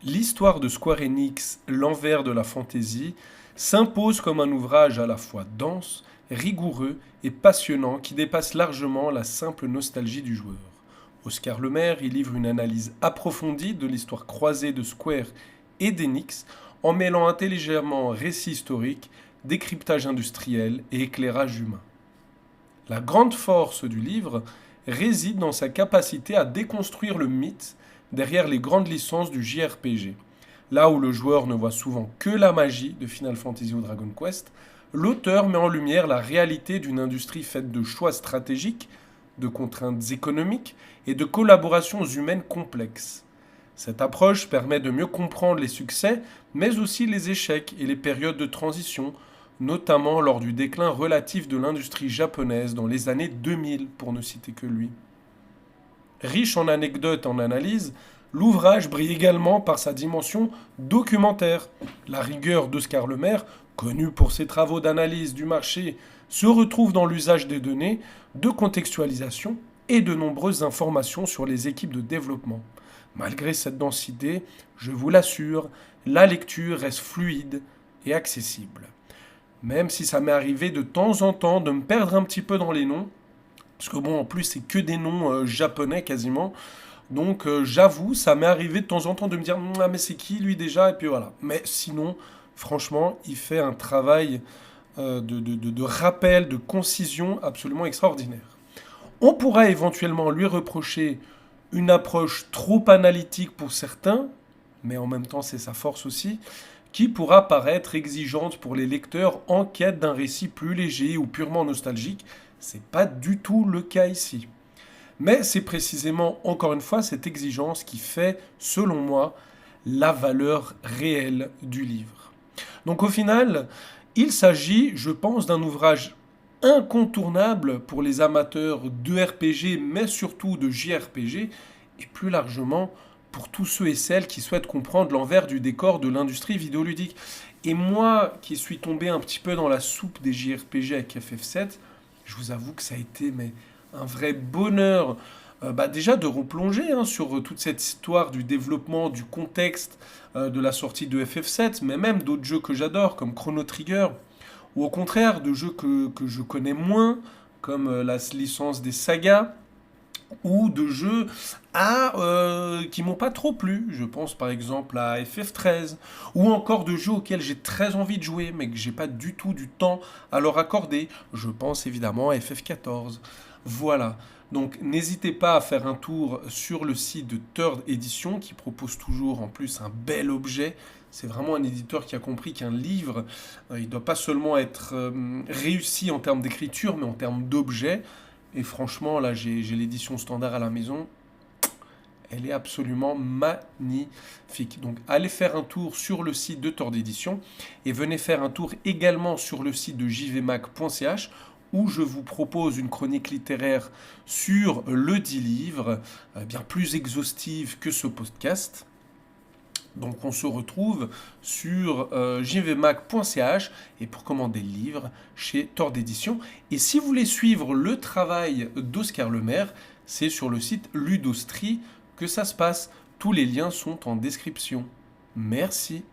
L'histoire de Square Enix, l'envers de la fantaisie, s'impose comme un ouvrage à la fois dense, rigoureux et passionnant qui dépasse largement la simple nostalgie du joueur. Oscar Lemaire y livre une analyse approfondie de l'histoire croisée de Square et d'Enix en mêlant intelligemment récit historique, décryptage industriel et éclairage humain. La grande force du livre réside dans sa capacité à déconstruire le mythe derrière les grandes licences du JRPG. Là où le joueur ne voit souvent que la magie de Final Fantasy ou Dragon Quest, l'auteur met en lumière la réalité d'une industrie faite de choix stratégiques, de contraintes économiques et de collaborations humaines complexes. Cette approche permet de mieux comprendre les succès, mais aussi les échecs et les périodes de transition, notamment lors du déclin relatif de l'industrie japonaise dans les années 2000, pour ne citer que lui. Riche en anecdotes et en analyses, l'ouvrage brille également par sa dimension documentaire. La rigueur d'Oscar Lemaire, connu pour ses travaux d'analyse du marché, se retrouve dans l'usage des données, de contextualisation et de nombreuses informations sur les équipes de développement. Malgré cette densité, je vous l'assure, la lecture reste fluide et accessible. Même si ça m'est arrivé de temps en temps de me perdre un petit peu dans les noms, parce que bon, en plus, c'est que des noms japonais quasiment. Donc, j'avoue, ça m'est arrivé de temps en temps de me dire, ah, mais c'est qui lui déjà? Et puis voilà. Mais sinon, franchement, il fait un travail de rappel, de concision absolument extraordinaire. On pourra éventuellement lui reprocher une approche trop analytique pour certains, mais en même temps, c'est sa force aussi, qui pourra paraître exigeante pour les lecteurs en quête d'un récit plus léger ou purement nostalgique. C'est pas du tout le cas ici. Mais c'est précisément, encore une fois, cette exigence qui fait, selon moi, la valeur réelle du livre. Donc au final, il s'agit, je pense, d'un ouvrage incontournable pour les amateurs de RPG, mais surtout de JRPG, et plus largement pour tous ceux et celles qui souhaitent comprendre l'envers du décor de l'industrie vidéoludique. Et moi, qui suis tombé un petit peu dans la soupe des JRPG avec FF7, je vous avoue que ça a été un vrai bonheur déjà de replonger sur toute cette histoire du développement, du contexte de la sortie de FF7, mais même d'autres jeux que j'adore comme Chrono Trigger, ou au contraire de jeux que je connais moins, comme la licence des sagas, ou de jeux qui m'ont pas trop plu. Je pense par exemple à FF13, ou encore de jeux auxquels j'ai très envie de jouer, mais que j'ai pas du tout du temps à leur accorder. Je pense évidemment à FF14. Voilà. Donc n'hésitez pas à faire un tour sur le site de Third Edition qui propose toujours en plus un bel objet. C'est vraiment un éditeur qui a compris qu'un livre, il ne doit pas seulement être réussi en termes d'écriture, mais en termes d'objet. Et franchement, là, j'ai l'édition standard à la maison. Elle est absolument magnifique. Donc, allez faire un tour sur le site de Third Edition et venez faire un tour également sur le site de jvmac.ch où je vous propose une chronique littéraire sur le dit livre, bien plus exhaustive que ce podcast. Donc on se retrouve sur jvmac.ch et pour commander le livre chez Third Edition. Et si vous voulez suivre le travail d'Oscar Lemaire, c'est sur le site Ludostri que ça se passe. Tous les liens sont en description. Merci.